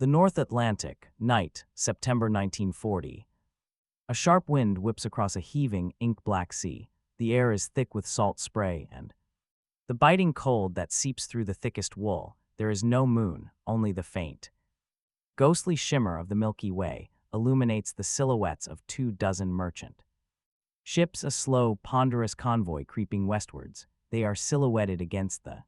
The North Atlantic, night, September 1940. A sharp wind whips across a heaving, ink-black sea. The air is thick with salt spray and the biting cold that seeps through the thickest wool. There is no moon, only the faint, ghostly shimmer of the Milky Way illuminates the silhouettes of 24 merchant ships, a slow, ponderous convoy creeping westwards. They are silhouetted against the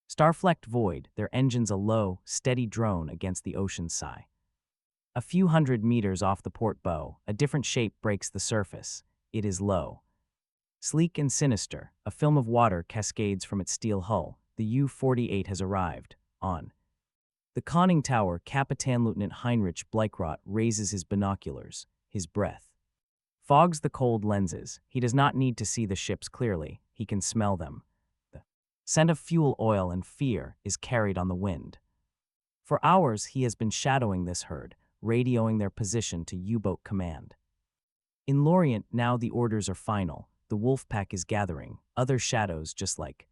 star-flecked void, their engines a low, steady drone against the ocean's sigh. A few hundred meters off the port bow, a different shape breaks the surface. It is low, sleek and sinister. A film of water cascades from its steel hull. The U-48 has arrived. On the conning tower, Captain Lieutenant Heinrich Bleikrot raises his binoculars. His breath fogs the cold lenses. He does not need to see the ships clearly. He can smell them. The scent of fuel oil and fear is carried on the wind. For hours he has been shadowing this herd, radioing their position to U-boat command. In Lorient now the orders are final. The Wolfpack is gathering. Other shadows just like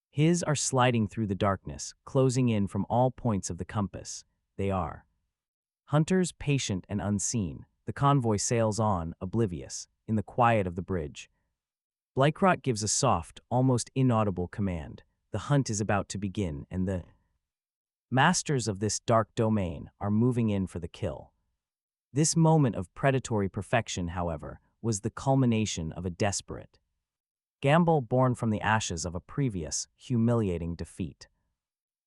his are sliding through the darkness, closing in from all points of the compass. They are hunters, patient and unseen. The convoy sails on, oblivious, in the quiet of the bridge. Bleikrot gives a soft, almost inaudible command. The hunt is about to begin, and the masters of this dark domain are moving in for the kill. This moment of predatory perfection, however, was the culmination of a desperate gamble born from the ashes of a previous, humiliating defeat.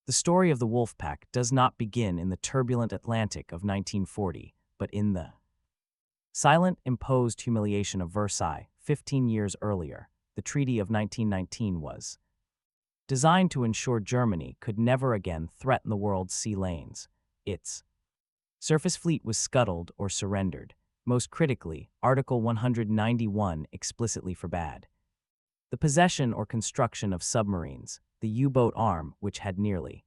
The story of the Wolfpack does not begin in the turbulent Atlantic of 1940, but in the silent, imposed humiliation of Versailles 15 years earlier. The Treaty of 1919 was designed to ensure Germany could never again threaten the world's sea lanes. Its surface fleet was scuttled or surrendered. Most critically, Article 191 explicitly forbade the possession or construction of submarines. The U-boat arm, which had nearly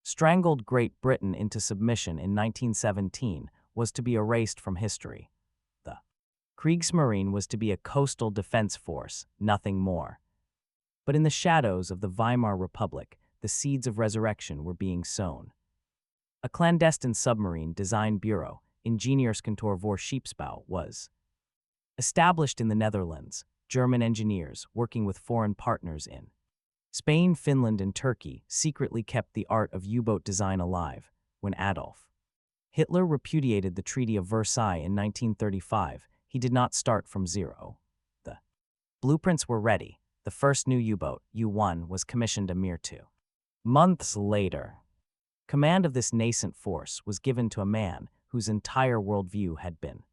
strangled Great Britain into submission in 1917, was to be erased from history. The Kriegsmarine was to be a coastal defense force, nothing more. But in the shadows of the Weimar Republic, the seeds of resurrection were being sown. A clandestine submarine design bureau, Ingenieurskantoor voor Scheepsbouw, was established in the Netherlands. German engineers, working with foreign partners in Spain, Finland, and Turkey, secretly kept the art of U-boat design alive. When Adolf Hitler repudiated the Treaty of Versailles in 1935, he did not start from zero. The blueprints were ready. The first new U-boat, U-1, was commissioned a mere 2 months later. Command of this nascent force was given to a man whose entire worldview had been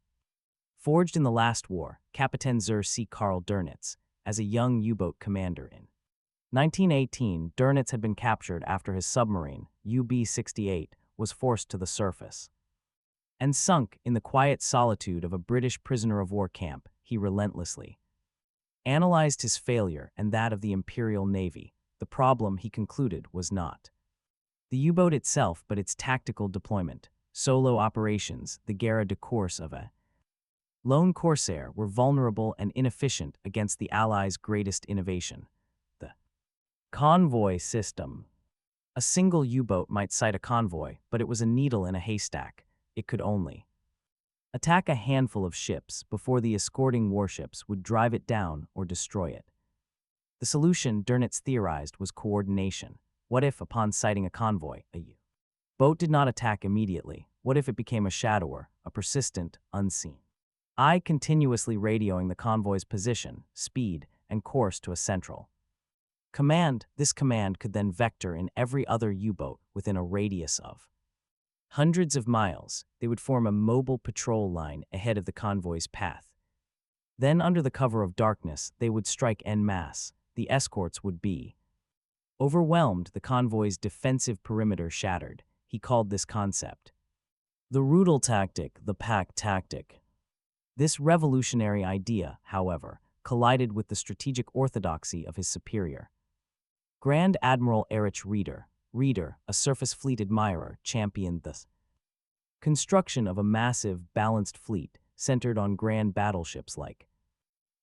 forged in the last war, Kapitän Zur See Karl Dönitz, as a young U-boat commander in 1918. Dönitz had been captured after his submarine, UB-68, was forced to the surface and sunk in the quiet solitude of a British prisoner-of-war camp. He relentlessly analyzed his failure and that of the Imperial Navy. The problem, he concluded, was not the U-boat itself but its tactical deployment. Solo operations, the guerre de course of a lone corsair, were vulnerable and inefficient against the Allies' greatest innovation, the convoy system. A single U-boat might sight a convoy, but it was a needle in a haystack. It could only attack a handful of ships before the escorting warships would drive it down or destroy it. The solution, Dönitz theorized, was coordination. What if, upon sighting a convoy, a U-boat did not attack immediately? What if it became a shadower, a persistent, unseen eye continuously radioing the convoy's position, speed, and course to a central command? This command could then vector in every other U-boat within a radius of hundreds of miles. They would form a mobile patrol line ahead of the convoy's path. Then, under the cover of darkness, they would strike en masse. The escorts would be overwhelmed, the convoy's defensive perimeter shattered. He called this concept the Rudel tactic, the pack tactic. This revolutionary idea, however, collided with the strategic orthodoxy of his superior, Grand Admiral Erich Raeder. Raeder, a surface fleet admirer, championed the construction of a massive, balanced fleet centered on grand battleships like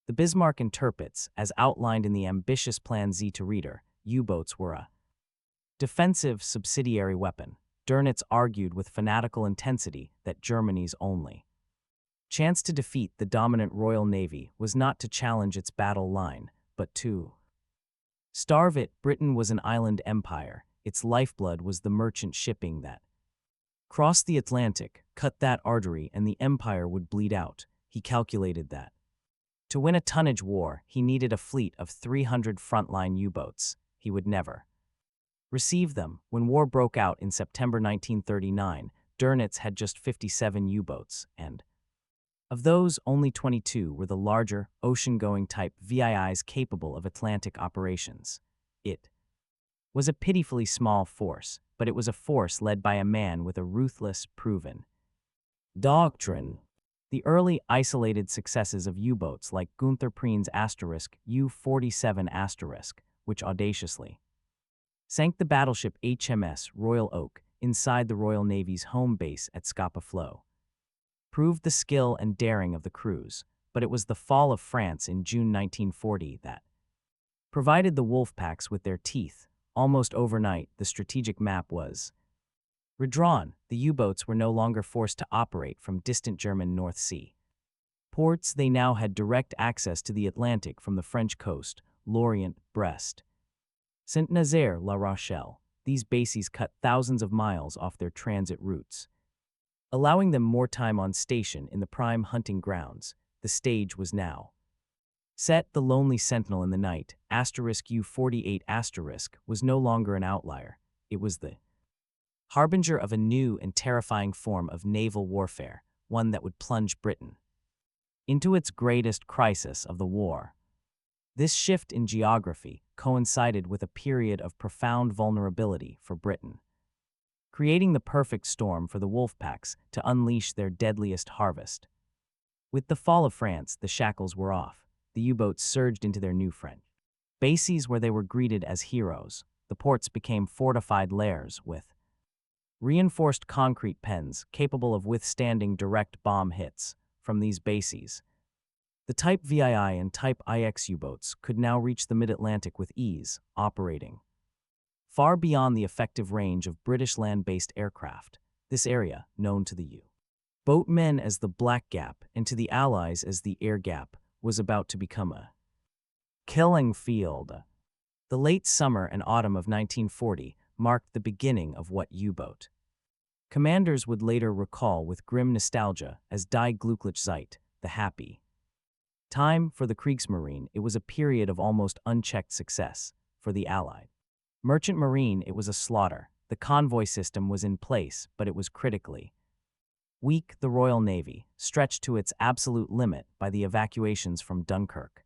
the Bismarck and Tirpitz. As outlined in the ambitious Plan Z to Raeder, U-boats were a defensive subsidiary weapon. Dönitz argued with fanatical intensity that Germany's only chance to defeat the dominant Royal Navy was not to challenge its battle line, but to starve it. Britain was an island empire. Its lifeblood was the merchant shipping that crossed the Atlantic, cut that artery, and the empire would bleed out. He calculated that to win a tonnage war, he needed a fleet of 300 frontline U-boats. He would never receive them. When war broke out in September 1939, Dönitz had just 57 U-boats, and of those, only 22 were the larger, ocean-going type VIIs capable of Atlantic operations. It was a pitifully small force, but it was a force led by a man with a ruthless, proven doctrine. The early, isolated successes of U-boats like Gunther Preen's U-47 which audaciously sank the battleship HMS Royal Oak inside the Royal Navy's home base at Scapa Flow, proved the skill and daring of the crews, but it was the fall of France in June 1940 that provided the Wolfpacks with their teeth. Almost overnight, the strategic map was redrawn. The U-boats were no longer forced to operate from distant German North Sea ports. They now had direct access to the Atlantic from the French coast, Lorient, Brest, Saint-Nazaire, La Rochelle. These bases cut thousands of miles off their transit routes, allowing them more time on station in the prime hunting grounds. The stage was now set. The lonely sentinel in the night, U-48 was no longer an outlier. It was the harbinger of a new and terrifying form of naval warfare, one that would plunge Britain into its greatest crisis of the war. This shift in geography coincided with a period of profound vulnerability for Britain, creating the perfect storm for the Wolfpacks to unleash their deadliest harvest. With the fall of France, the shackles were off. The U-boats surged into their new French bases where they were greeted as heroes. The ports became fortified lairs with reinforced concrete pens capable of withstanding direct bomb hits from these bases. The Type VII and Type IX U-boats could now reach the mid-Atlantic with ease, operating far beyond the effective range of British land-based aircraft. This area, known to the U-boatmen as the Black Gap and to the Allies as the Air Gap, was about to become a killing field. The late summer and autumn of 1940 marked the beginning of what U-boat commanders would later recall with grim nostalgia as Die glückliche Zeit, the happy time for the Kriegsmarine. It was a period of almost unchecked success for the Allied merchant marine. It was a slaughter. The convoy system was in place, but it was critically weak. The Royal Navy, stretched to its absolute limit by the evacuations from Dunkirk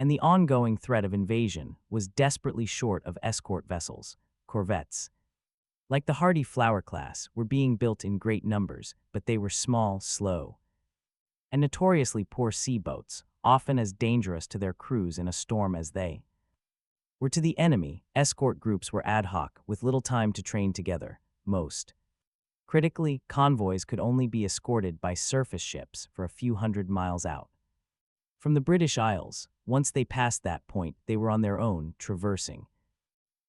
and the ongoing threat of invasion, was desperately short of escort vessels. Corvettes, like the hardy Flower class, were being built in great numbers, but they were small, slow, and notoriously poor sea boats, often as dangerous to their crews in a storm as they were to the enemy. Escort groups were ad hoc, with little time to train together. Most critically, convoys could only be escorted by surface ships for a few hundred miles out from the British Isles. Once they passed that point, they were on their own, traversing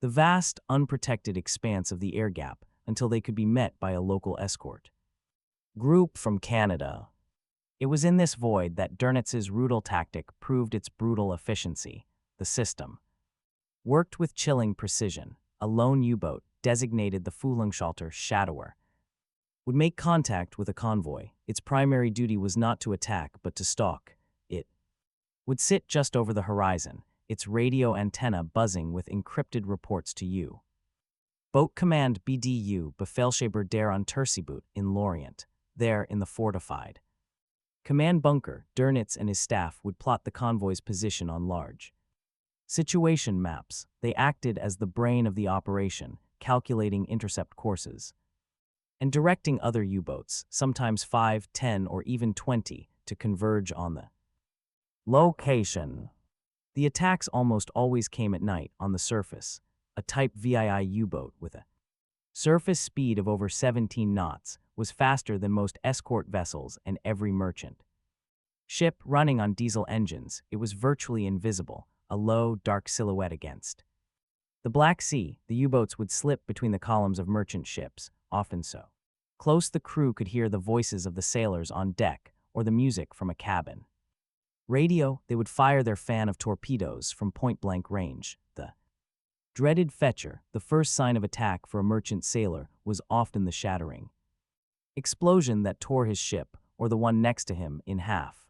the vast, unprotected expanse of the air gap until they could be met by a local escort group from Canada. It was in this void that Dönitz's Rudel tactic proved its brutal efficiency. The system worked with chilling precision. A lone U-boat, designated the Fühlungsschalter Shadower, would make contact with a convoy. Its primary duty was not to attack, but to stalk. It would sit just over the horizon, its radio antenna buzzing with encrypted reports to U-boat command BDU Befehlshaber der Unterseeboot in Lorient. There, in the fortified command bunker, Dönitz and his staff would plot the convoy's position on large situation maps. They acted as the brain of the operation, calculating intercept courses and directing other U-boats, sometimes 5, 10, or even 20, to converge on the location. The attacks almost always came at night on the surface. A Type VII U-boat with a surface speed of over 17 knots was faster than most escort vessels and every merchant ship running on diesel engines. It was virtually invisible, a low, dark silhouette against the Black Sea. The U-boats would slip between the columns of merchant ships, often so close the crew could hear the voices of the sailors on deck or the music from a cabin. Radio, they would fire their fan of torpedoes from point-blank range. The dreaded fetcher, the first sign of attack for a merchant sailor, was often the shattering explosion that tore his ship, or the one next to him, in half.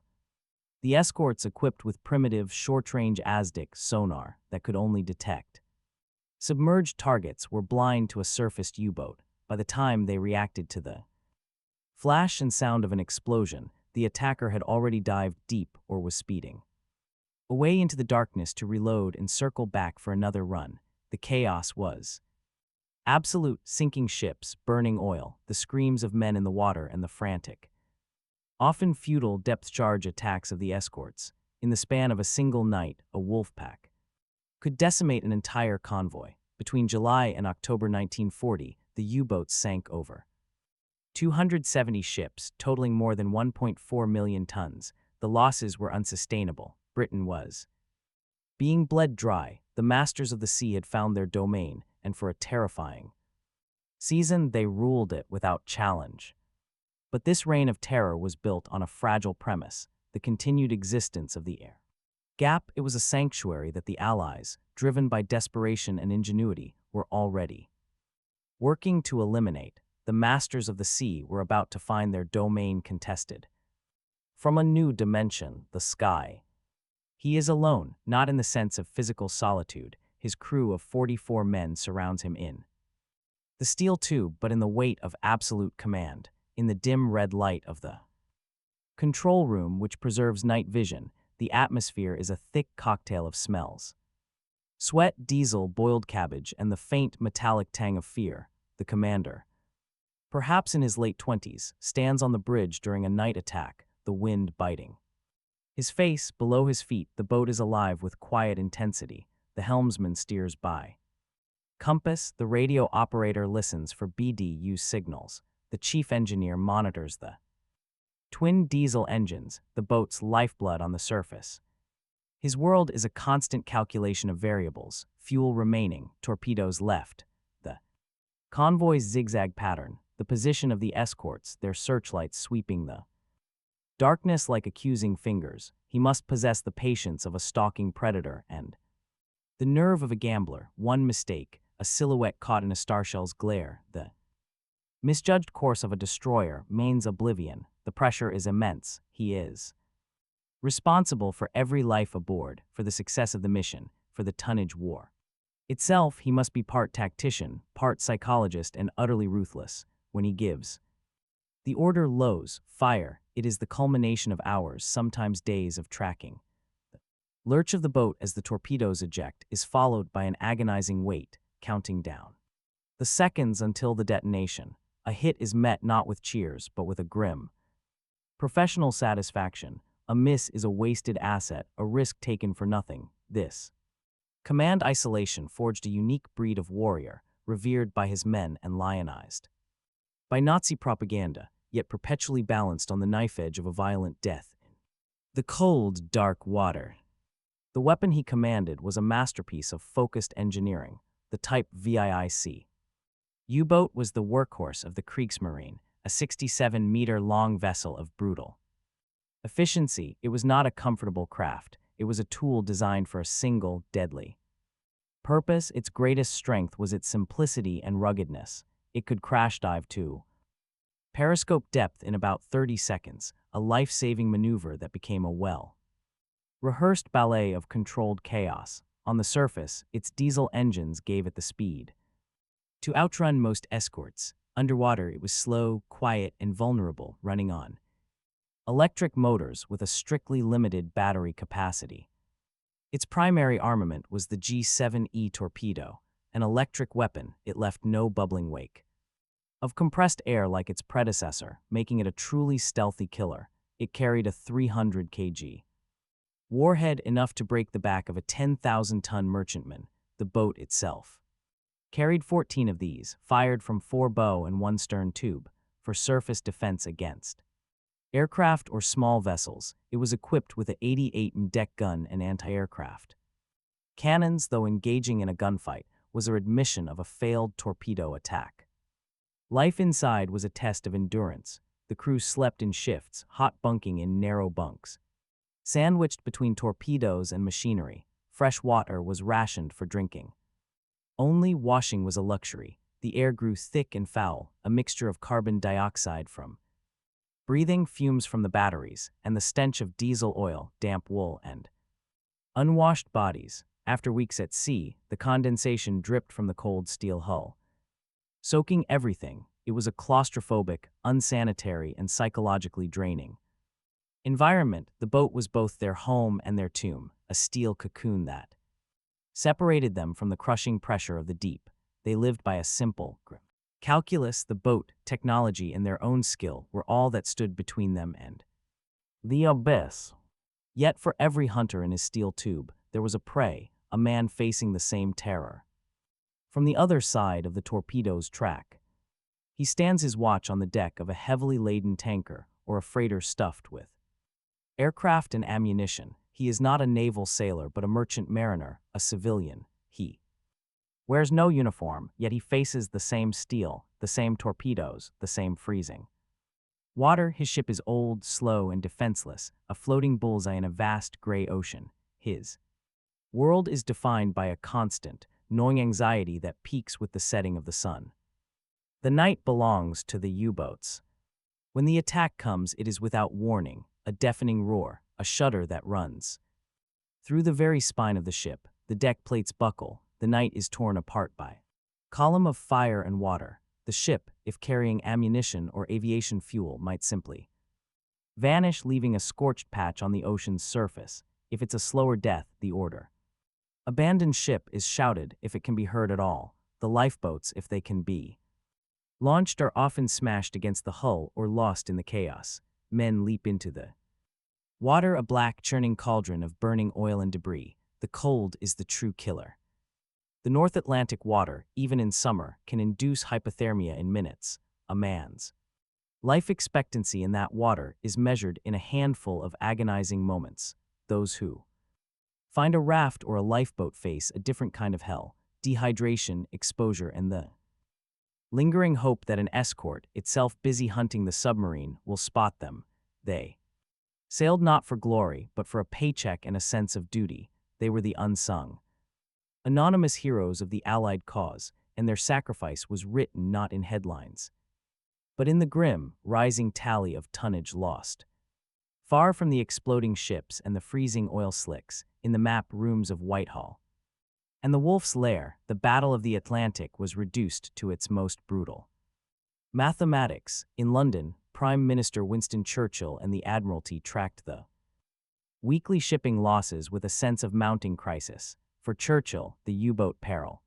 The escorts equipped with primitive, short-range ASDIC sonar that could only detect submerged targets were blind to a surfaced U-boat. By the time they reacted to the flash and sound of an explosion, the attacker had already dived deep or was speeding away into the darkness to reload and circle back for another run. The chaos was absolute: sinking ships, burning oil, the screams of men in the water, and the frantic, often futile depth charge attacks of the escorts. In the span of a single night, a Wolfpack could decimate an entire convoy. Between July and October 1940, the U-boats sank over 270 ships, totaling more than 1.4 million tons. The losses were unsustainable. Britain was being bled dry. The masters of the sea had found their domain, and for a terrifying season they ruled it without challenge. But this reign of terror was built on a fragile premise: the continued existence of the air gap. It was a sanctuary that the Allies, driven by desperation and ingenuity, were already working to eliminate. The masters of the sea were about to find their domain contested from a new dimension: the sky. He is alone, not in the sense of physical solitude. His crew of 44 men surrounds him in the steel tube, but in the weight of absolute command, in the dim red light of the control room, which preserves night vision. The atmosphere is a thick cocktail of smells: sweat, diesel, boiled cabbage, and the faint metallic tang of fear. The commander, perhaps in his late 20s, stands on the bridge during a night attack, the wind biting his face. Below his feet, the boat is alive with quiet intensity. The helmsman steers by compass. The radio operator listens for BDU signals. The chief engineer monitors the twin diesel engines, the boat's lifeblood on the surface. His world is a constant calculation of variables: fuel remaining, torpedoes left, the convoy's zigzag pattern, the position of the escorts, their searchlights sweeping the darkness like accusing fingers. He must possess the patience of a stalking predator and the nerve of a gambler. One mistake, a silhouette caught in a starshell's glare, the misjudged course of a destroyer, means oblivion. The pressure is immense. He is responsible for every life aboard, for the success of the mission, for the tonnage war itself. He must be part tactician, part psychologist, and utterly ruthless. When he gives the order "lows, fire," it is the culmination of hours, sometimes days, of tracking. The lurch of the boat as the torpedoes eject is followed by an agonizing wait, counting down the seconds until the detonation. A hit is met not with cheers, but with a grim professional satisfaction. A miss is a wasted asset, a risk taken for nothing. This command isolation forged a unique breed of warrior, revered by his men and lionized by Nazi propaganda, yet perpetually balanced on the knife edge of a violent death. The cold, dark water. The weapon he commanded was a masterpiece of focused engineering, the Type VIIC. U-boat was the workhorse of the Kriegsmarine, a 67-meter-long vessel of brutal efficiency. It was not a comfortable craft. It was a tool designed for a single, deadly purpose. Its greatest strength was its simplicity and ruggedness. It could crash dive to periscope depth in about 30 seconds, a life-saving maneuver that became a well-rehearsed ballet of controlled chaos. On the surface, its diesel engines gave it the speed to outrun most escorts. Underwater, it was slow, quiet, and vulnerable, running on electric motors with a strictly limited battery capacity. Its primary armament was the G7E torpedo, an electric weapon. It left no bubbling wake of compressed air like its predecessor, making it a truly stealthy killer. It carried a 300 kg warhead, enough to break the back of a 10,000-ton merchantman. The boat itself carried 14 of these, fired from 4 bow and 1 stern tube, for surface defense against aircraft or small vessels. It was equipped with a 88 deck gun and anti-aircraft cannons. Though engaging in a gunfight was a admission of a failed torpedo attack. Life inside was a test of endurance. The crew slept in shifts, hot bunking in narrow bunks. Sandwiched between torpedoes and machinery, fresh water was rationed for drinking. Only washing was a luxury. The air grew thick and foul, a mixture of carbon dioxide from breathing, fumes from the batteries, and the stench of diesel oil, damp wool, and unwashed bodies. After weeks at sea, the condensation dripped from the cold steel hull, soaking everything. It was a claustrophobic, unsanitary, and psychologically draining environment. The boat was both their home and their tomb, a steel cocoon that separated them from the crushing pressure of the deep. They lived by a simple calculus. The boat, technology, and their own skill were all that stood between them and the abyss. Yet for every hunter in his steel tube, there was a prey, a man facing the same terror. From the other side of the torpedo's track, he stands his watch on the deck of a heavily laden tanker or a freighter stuffed with aircraft and ammunition. He is not a naval sailor but a merchant mariner, a civilian. He wears no uniform, yet he faces the same steel, the same torpedoes, the same freezing water. His ship is old, slow, and defenseless, a floating bullseye in a vast gray ocean. His world is defined by a constant, gnawing anxiety that peaks with the setting of the sun. The night belongs to the U-boats. When the attack comes, it is without warning, a deafening roar, a shudder that runs through the very spine of the ship. The deck plates buckle. The night is torn apart by column of fire and water. The ship, if carrying ammunition or aviation fuel, might simply vanish, leaving a scorched patch on the ocean's surface. If it's a slower death, the order abandon ship is shouted, if it can be heard at all. The lifeboats, if they can be launched, are often smashed against the hull or lost in the chaos. Men leap into the water, a black churning cauldron of burning oil and debris. The cold is the true killer. The North Atlantic water, even in summer, can induce hypothermia in minutes. A man's life expectancy in that water is measured in a handful of agonizing moments. Those who find a raft or a lifeboat face a different kind of hell: dehydration, exposure, and the lingering hope that an escort, itself busy hunting the submarine, will spot them. They sailed not for glory, but for a paycheck and a sense of duty. They were the unsung, anonymous heroes of the Allied cause, and their sacrifice was written not in headlines, but in the grim, rising tally of tonnage lost. Far from the exploding ships and the freezing oil slicks, in the map rooms of Whitehall and the Wolf's Lair, the Battle of the Atlantic was reduced to its most brutal mathematics. In London, Prime Minister Winston Churchill and the Admiralty tracked the weekly shipping losses with a sense of mounting crisis. For Churchill, the U-boat peril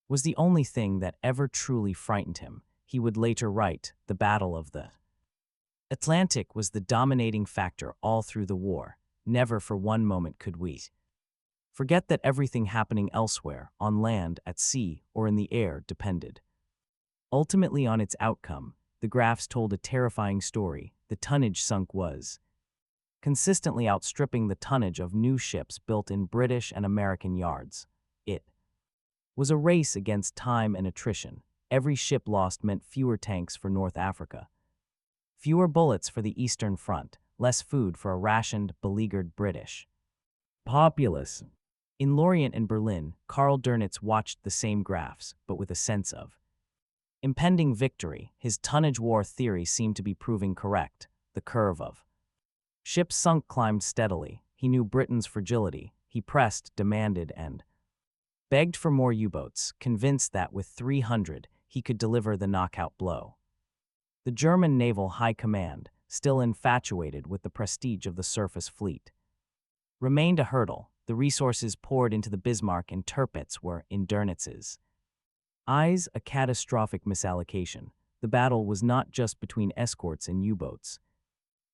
was the only thing that ever truly frightened him. He would later write, "The Battle of the Atlantic was the dominating factor all through the war. Never for one moment could we forget that everything happening elsewhere, on land, at sea, or in the air, depended ultimately on its outcome." The graphs told a terrifying story. The tonnage sunk was consistently outstripping the tonnage of new ships built in British and American yards. It was a race against time and attrition. Every ship lost meant fewer tanks for North Africa, fewer bullets for the Eastern Front, less food for a rationed, beleaguered British populace. In Lorient and Berlin, Karl Dönitz watched the same graphs, but with a sense of impending victory. His tonnage war theory seemed to be proving correct. The curve of ships sunk climbed steadily. He knew Britain's fragility. He pressed, demanded, and begged for more U-boats, convinced that with 300, he could deliver the knockout blow. The German Naval High Command, still infatuated with the prestige of the surface fleet, remained a hurdle. The resources poured into the Bismarck and Tirpitz were, in Dönitz's eyes, a catastrophic misallocation. The battle was not just between escorts and U-boats,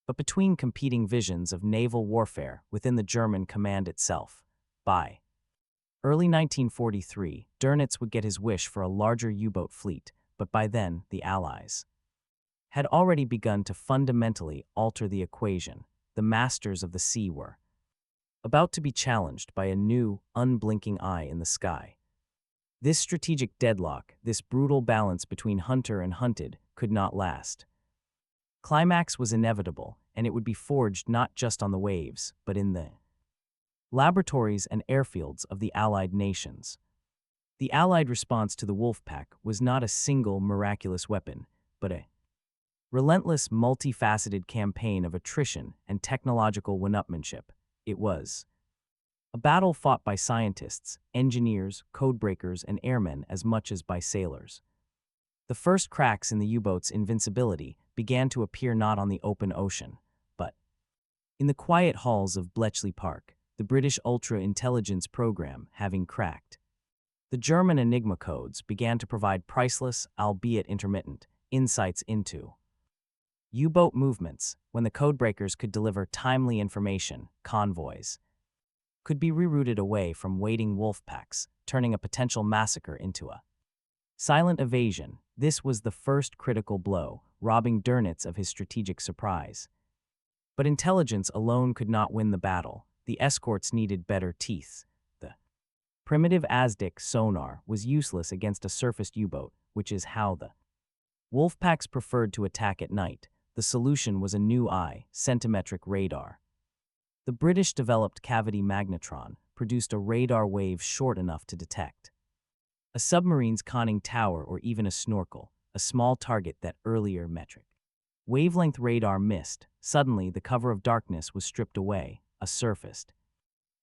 but between competing visions of naval warfare within the German command itself. By early 1943, Dönitz would get his wish for a larger U-boat fleet, but by then, the Allies had already begun to fundamentally alter the equation. The masters of the sea were about to be challenged by a new, unblinking eye in the sky. This strategic deadlock, this brutal balance between hunter and hunted, could not last. Climax was inevitable, and it would be forged not just on the waves, but in the laboratories and airfields of the Allied nations. The Allied response to the Wolfpack was not a single miraculous weapon, but a relentless, multifaceted campaign of attrition and technological one-upmanship. It was a battle fought by scientists, engineers, codebreakers, and airmen as much as by sailors. The first cracks in the U-boat's invincibility began to appear not on the open ocean, but in the quiet halls of Bletchley Park, the British Ultra-Intelligence Program having cracked. The German Enigma codes began to provide priceless, albeit intermittent, insights into U-boat movements. When the codebreakers could deliver timely information, convoys could be rerouted away from waiting wolfpacks, turning a potential massacre into a silent evasion. This was the first critical blow, robbing Dönitz of his strategic surprise. But intelligence alone could not win the battle. The escorts needed better teeth. The primitive ASDIC sonar was useless against a surfaced U-boat, which is how the wolfpacks preferred to attack at night. The solution was a new eye, centimetric radar. The British-developed cavity magnetron produced a radar wave short enough to detect a submarine's conning tower or even a snorkel, a small target that earlier metric wavelength radar missed. Suddenly, the cover of darkness was stripped away. A surfaced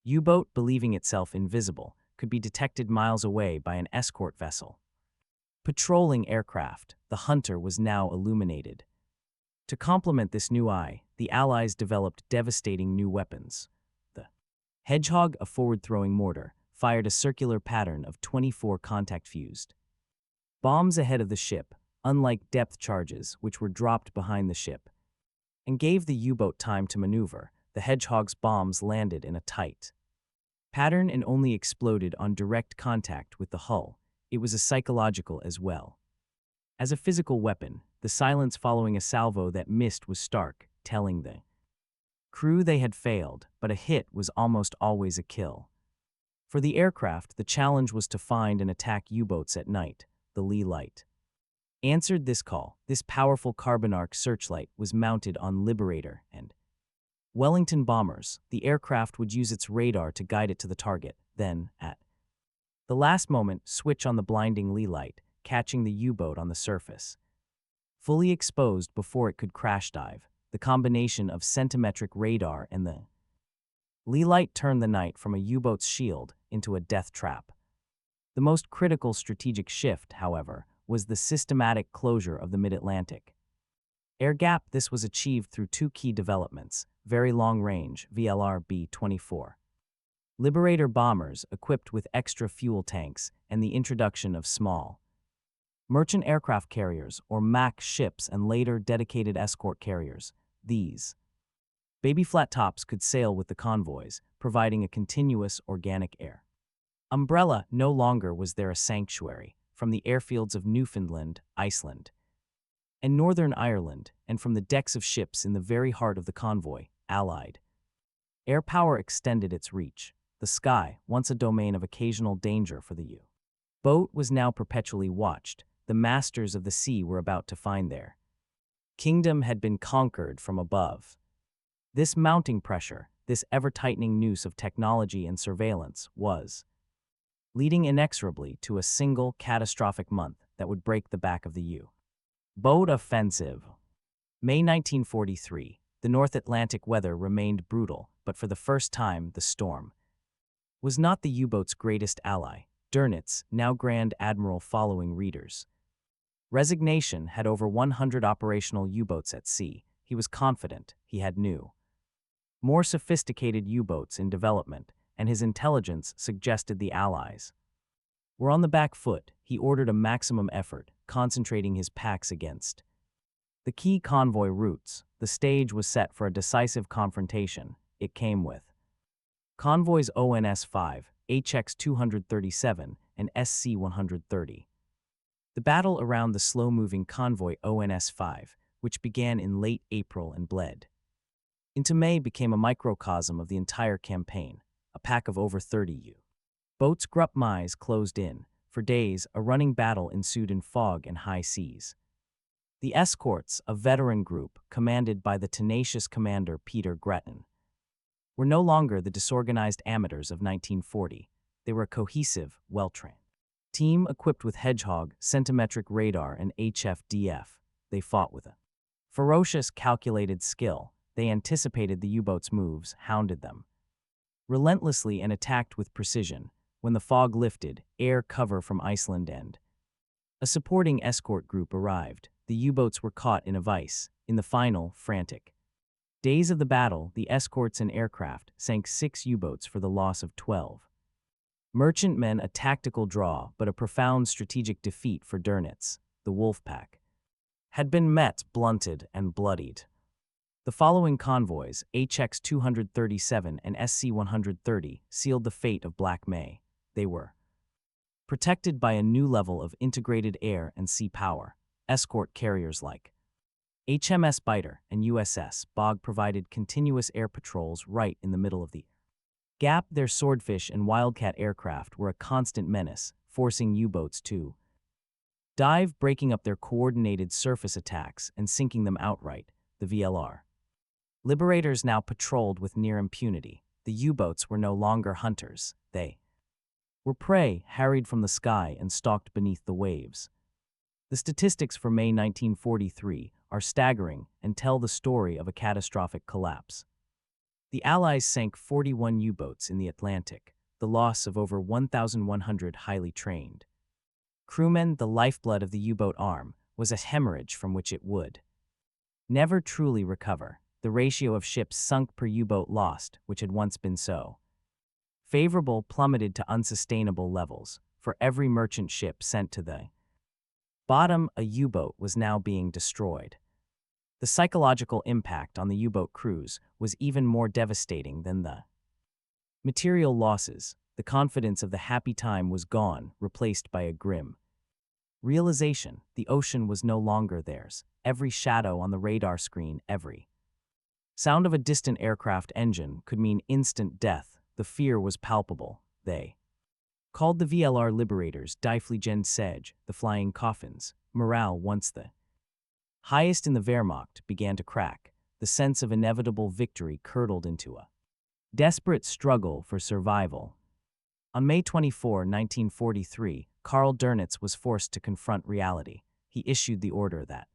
U-boat, believing itself invisible, could be detected miles away by an escort vessel. Patrolling aircraft, the Hunter was now illuminated. To complement this new eye, the Allies developed devastating new weapons. The Hedgehog, a forward-throwing mortar, fired a circular pattern of 24 contact-fused bombs ahead of the ship, unlike depth charges which were dropped behind the ship, and gave the U-boat time to maneuver. The Hedgehog's bombs landed in a tight pattern and only exploded on direct contact with the hull. It was a psychological as well as a physical weapon. The silence following a salvo that missed was stark, telling the crew they had failed, but a hit was almost always a kill. For the aircraft, the challenge was to find and attack U-boats at night. The Leigh Light answered this call. This powerful carbon arc searchlight was mounted on Liberator and Wellington bombers. The aircraft would use its radar to guide it to the target, then, at the last moment, switch on the blinding Leigh Light, catching the U-boat on the surface. Fully exposed before it could crash dive, the combination of centimetric radar and the Leigh Light turned the night from a U-boat's shield into a death trap. The most critical strategic shift, however, was the systematic closure of the mid-Atlantic air gap. This was achieved through two key developments: very long-range VLR B-24 Liberator bombers equipped with extra fuel tanks and the introduction of small merchant aircraft carriers, or MAC ships, and later dedicated escort carriers. These baby flat tops could sail with the convoys, providing a continuous organic air umbrella. No longer was there a sanctuary. From the airfields of Newfoundland, Iceland, and Northern Ireland, and from the decks of ships in the very heart of the convoy, Allied air power extended its reach. The sky, once a domain of occasional danger for the U-boat, was now perpetually watched. The masters of the sea were about to find their kingdom had been conquered from above. This mounting pressure, this ever-tightening noose of technology and surveillance, was leading inexorably to a single catastrophic month that would break the back of the U-boat offensive. May 1943. The North Atlantic weather remained brutal, but for the first time, the storm was not the U-boat's greatest ally. Dönitz, now Grand Admiral following Reeder's resignation, had over 100 operational U-boats at sea. He was confident he had new, more sophisticated U-boats in development, and his intelligence suggested the Allies were on the back foot. He ordered a maximum effort, concentrating his packs against the key convoy routes. The stage was set for a decisive confrontation. It came with convoys ONS-5, HX-237, and SC-130. The battle around the slow-moving convoy ONS-5, which began in late April and bled into May, became a microcosm of the entire campaign. A pack of over 30 U-boats Grupp Mies closed in, For days, a running battle ensued in fog and high seas. The escorts, a veteran group commanded by the tenacious commander Peter Gretton, were no longer the disorganized amateurs of 1940. They were a cohesive, well-trained team equipped with Hedgehog, centimetric radar, and HFDF. They fought with a ferocious, calculated skill. They anticipated the U-boat's moves, hounded them relentlessly, and attacked with precision. When the fog lifted, air cover from Iceland and a supporting escort group arrived. The U-boats were caught in a vice. In the final, frantic days of the battle, the escorts and aircraft sank 6 U-boats for the loss of 12. Merchantmen, a tactical draw, but a profound strategic defeat for Dönitz, the Wolfpack, had been met, blunted, and bloodied. The following convoys, HX 237 and SC 130, sealed the fate of Black May. They were protected by a new level of integrated air and sea power. Escort carriers like HMS Biter and USS Bog provided continuous air patrols right in the middle of the gap. Their Swordfish and Wildcat aircraft were a constant menace, forcing U-boats to dive, breaking up their coordinated surface attacks and sinking them outright. The VLR Liberators now patrolled with near impunity. The U-boats were no longer hunters. They were prey, harried from the sky and stalked beneath the waves. The statistics for May 1943 are staggering and tell the story of a catastrophic collapse. The Allies sank 41 U-boats in the Atlantic, the loss of over 1,100 highly trained crewmen. The lifeblood of the U-boat arm was a hemorrhage from which it would never truly recover. The ratio of ships sunk per U-boat lost, which had once been so favorable, plummeted to unsustainable levels. For every merchant ship sent to the bottom, a U-boat was now being destroyed. The psychological impact on the U-boat crews was even more devastating than the material losses. The confidence of the happy time was gone, replaced by a grim realization. The ocean was no longer theirs. Every shadow on the radar screen, every sound of a distant aircraft engine could mean instant death. The fear was palpable. They called the VLR Liberators Die Fliegende Sege, the flying coffins. Morale, once the highest in the Wehrmacht, began to crack. The sense of inevitable victory curdled into a desperate struggle for survival. On May 24, 1943, Karl Dönitz was forced to confront reality. He issued the order that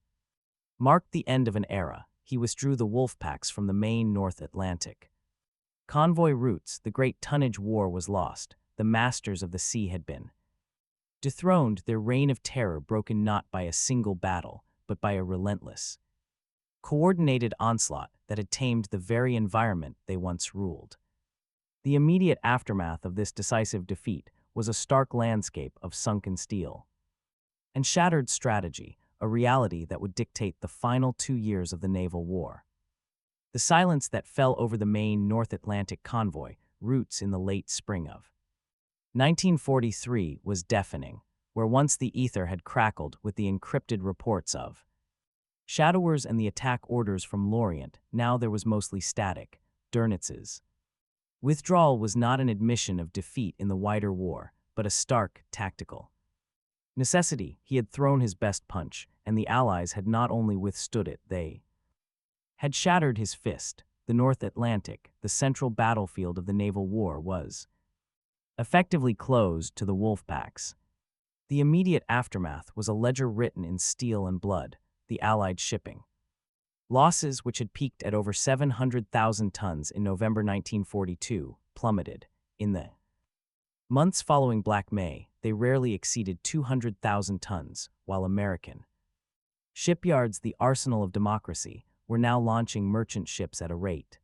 marked the end of an era. He withdrew the Wolfpacks from the main North Atlantic convoy routes. The great tonnage war was lost. The masters of the sea had been dethroned, their reign of terror broken not by a single battle, but by a relentless, coordinated onslaught that had tamed the very environment they once ruled. The immediate aftermath of this decisive defeat was a stark landscape of sunken steel and shattered strategy, a reality that would dictate the final 2 years of the naval war. The silence that fell over the main North Atlantic convoy routes in the late spring of 1943 was deafening. Where once the ether had crackled with the encrypted reports of shadowers and the attack orders from Lorient, now there was mostly static. Dönitz's withdrawal was not an admission of defeat in the wider war, but a stark tactical necessity. He had thrown his best punch, and the Allies had not only withstood it, they had shattered his fist. The North Atlantic, the central battlefield of the naval war, was effectively closed to the Wolfpacks. The immediate aftermath was a ledger written in steel and blood. The Allied shipping losses, which had peaked at over 700,000 tons in November 1942, plummeted. In the months following Black May, they rarely exceeded 200,000 tons, while American shipyards, the arsenal of democracy, were now launching merchant ships at a rate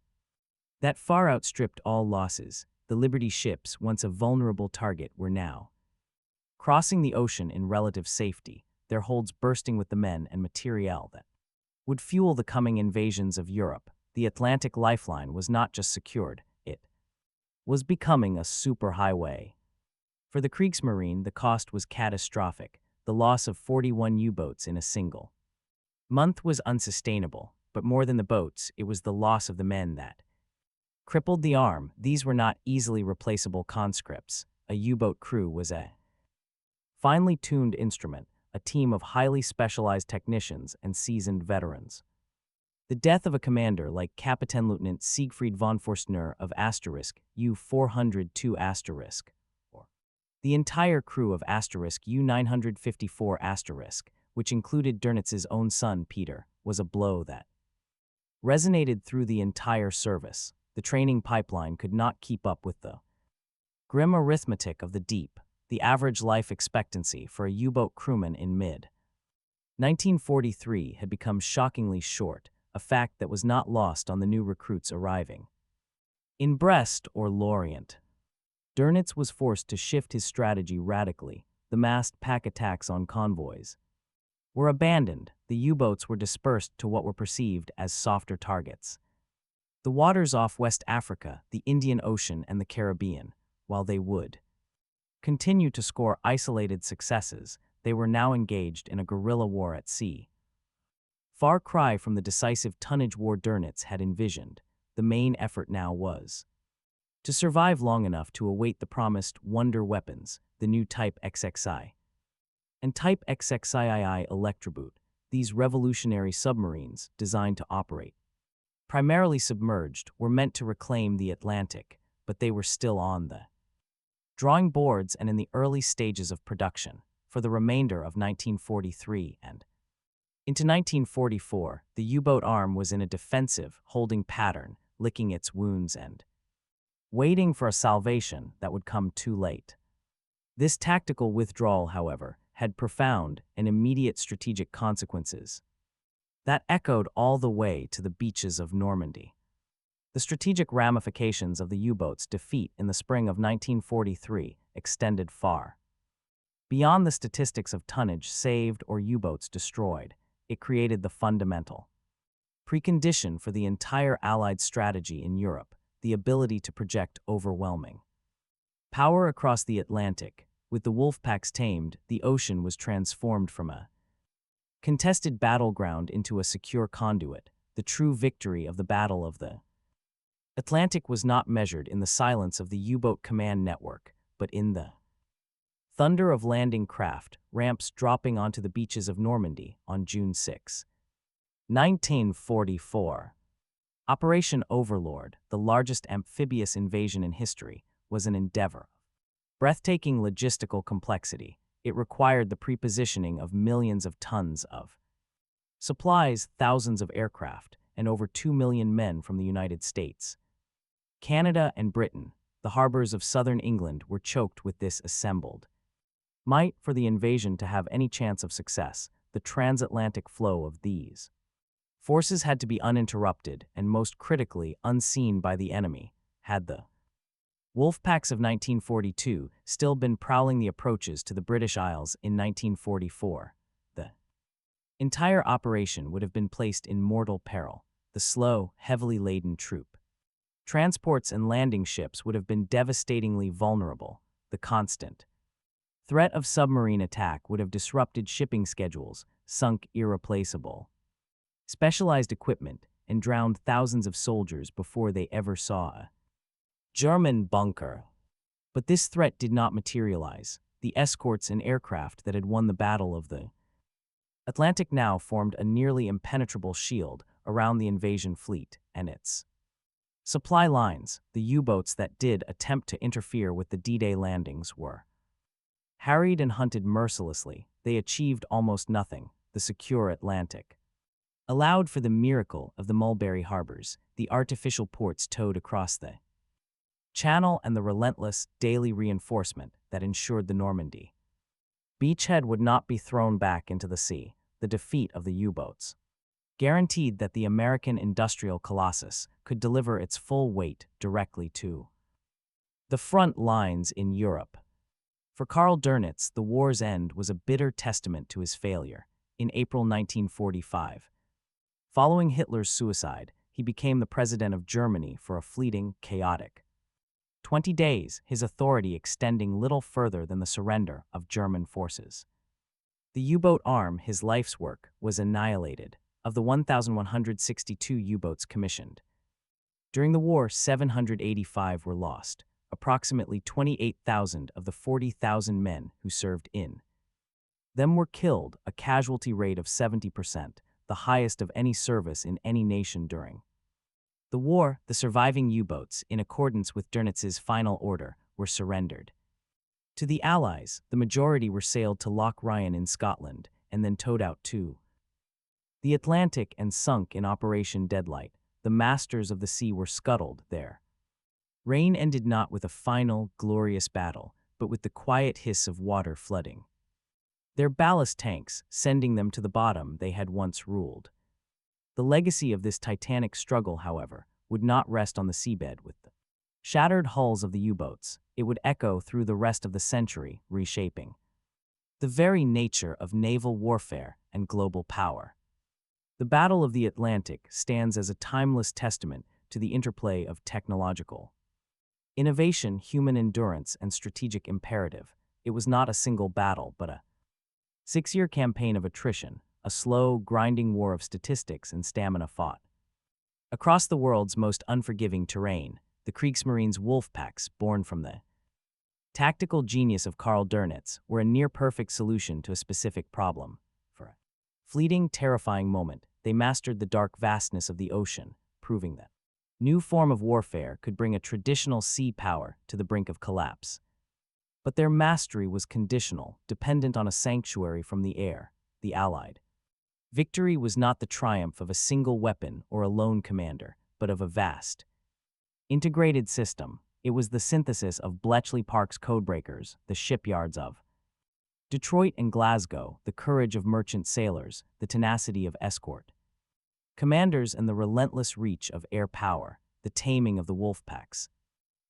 that far outstripped all losses. The Liberty ships, once a vulnerable target, were now crossing the ocean in relative safety, their holds bursting with the men and materiel that would fuel the coming invasions of Europe. The Atlantic lifeline was not just secured, it was becoming a superhighway. For the Kriegsmarine, the cost was catastrophic. The loss of 41 U-boats in a single month was unsustainable, but more than the boats, it was the loss of the men that crippled the arm. These were not easily replaceable conscripts. A U-boat crew was a finely tuned instrument, a team of highly specialized technicians and seasoned veterans. The death of a commander like Captain Lieutenant Siegfried von Forstner of U-402*, or the entire crew of U-954*, which included Dernitz's own son Peter, was a blow that resonated through the entire service. The training pipeline could not keep up with the grim arithmetic of the deep. The average life expectancy for a U-boat crewman in mid-1943 had become shockingly short, a fact that was not lost on the new recruits arriving in Brest or Lorient. Dönitz was forced to shift his strategy radically. The massed pack attacks on convoys were abandoned. The U-boats were dispersed to what were perceived as softer targets. The waters off West Africa, the Indian Ocean, and the Caribbean, while they would continue to score isolated successes, they were now engaged in a guerrilla war at sea. Far cry from the decisive tonnage war Dönitz had envisioned, the main effort now was to survive long enough to await the promised wonder weapons, the new Type XXI and Type XXIII Electroboot, these revolutionary submarines designed to operate primarily submerged, were meant to reclaim the Atlantic, but they were still on the drawing boards and in the early stages of production. For the remainder of 1943 and into 1944, the U-boat arm was in a defensive, holding pattern, licking its wounds and waiting for a salvation that would come too late. This tactical withdrawal, however, had profound and immediate strategic consequences that echoed all the way to the beaches of Normandy. The strategic ramifications of the U-boat's defeat in the spring of 1943 extended far beyond the statistics of tonnage saved or U-boats destroyed. It created the fundamental precondition for the entire Allied strategy in Europe, the ability to project overwhelming power across the Atlantic. With the Wolfpacks tamed, the ocean was transformed from a contested battleground into a secure conduit. The true victory of the Battle of the Atlantic was not measured in the silence of the U-boat command network, but in the thunder of landing craft, ramps dropping onto the beaches of Normandy on June 6, 1944. Operation Overlord, the largest amphibious invasion in history, was an endeavor of breathtaking logistical complexity. It required the prepositioning of millions of tons of supplies, thousands of aircraft, and over 2 million men from the United States, Canada, and Britain. The harbors of southern England were choked with this assembled might. For the invasion to have any chance of success, the transatlantic flow of these forces had to be uninterrupted and, most critically, unseen by the enemy. Had the Wolfpacks of 1942 still been prowling the approaches to the British Isles in 1944, the entire operation would have been placed in mortal peril. The slow, heavily laden troop transports and landing ships would have been devastatingly vulnerable. The constant threat of submarine attack would have disrupted shipping schedules, sunk irreplaceable specialized equipment, and drowned thousands of soldiers before they ever saw a German bunker. But this threat did not materialize. The escorts and aircraft that had won the Battle of the Atlantic now formed a nearly impenetrable shield around the invasion fleet and its supply lines. The U-boats that did attempt to interfere with the D-Day landings were harried and hunted mercilessly. They achieved almost nothing. The secure Atlantic allowed for the miracle of the Mulberry harbors, the artificial ports towed across the Channel, and the relentless daily reinforcement that ensured the Normandy beachhead would not be thrown back into the sea. The defeat of the U-boats guaranteed that the American industrial colossus could deliver its full weight directly to the front lines in Europe. For Karl Dönitz, the war's end was a bitter testament to his failure. In April 1945, following Hitler's suicide, he became the president of Germany for a fleeting, chaotic 20 days, his authority extending little further than the surrender of German forces. The U-boat arm, his life's work, was annihilated. Of the 1,162 U-boats commissioned during the war, 785 were lost. Approximately 28,000 of the 40,000 men who served in Them were killed, a casualty rate of 70%, the highest of any service in any nation during the war. The surviving U-boats, in accordance with Dönitz' final order, were surrendered to the Allies. The majority were sailed to Loch Ryan in Scotland and then towed out to the Atlantic and sunk in Operation Deadlight. The masters of the sea were scuttled there. Rain ended not with a final, glorious battle, but with the quiet hiss of water flooding their ballast tanks, sending them to the bottom they had once ruled. The legacy of this titanic struggle, however, would not rest on the seabed with the shattered hulls of the U-boats. It would echo through the rest of the century, reshaping the very nature of naval warfare and global power. The Battle of the Atlantic stands as a timeless testament to the interplay of technological innovation, human endurance, and strategic imperative. It was not a single battle, but a 6-year campaign of attrition, a slow, grinding war of statistics and stamina fought across the world's most unforgiving terrain. The Kriegsmarine's Wolfpacks, born from the tactical genius of Karl Dönitz, were a near-perfect solution to a specific problem. For a fleeting, terrifying moment, they mastered the dark vastness of the ocean, proving that new form of warfare could bring a traditional sea power to the brink of collapse. But their mastery was conditional, dependent on a sanctuary from the air, the Allied. Victory was not the triumph of a single weapon or a lone commander, but of a vast, integrated system. It was the synthesis of Bletchley Park's codebreakers, the shipyards of Detroit and Glasgow, the courage of merchant sailors, the tenacity of escort commanders, and the relentless reach of air power, the taming of the Wolfpacks,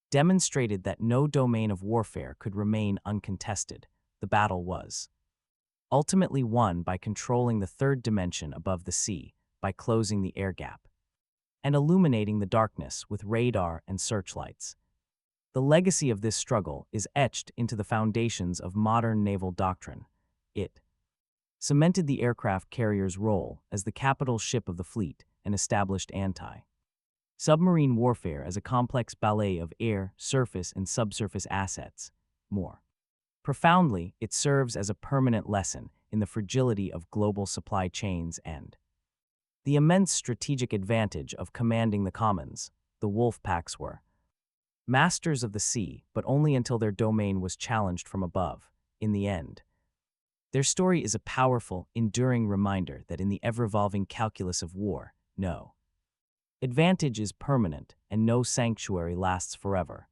demonstrated that no domain of warfare could remain uncontested. The battle was ultimately won by controlling the third dimension above the sea, by closing the air gap, and illuminating the darkness with radar and searchlights. The legacy of this struggle is etched into the foundations of modern naval doctrine. It cemented the aircraft carrier's role as the capital ship of the fleet and established anti-submarine warfare as a complex ballet of air, surface, and subsurface assets. More profoundly, it serves as a permanent lesson in the fragility of global supply chains and the immense strategic advantage of commanding the commons. The Wolfpacks were masters of the sea, but only until their domain was challenged from above. In the end, their story is a powerful, enduring reminder that in the ever-evolving calculus of war, no advantage is permanent and no sanctuary lasts forever.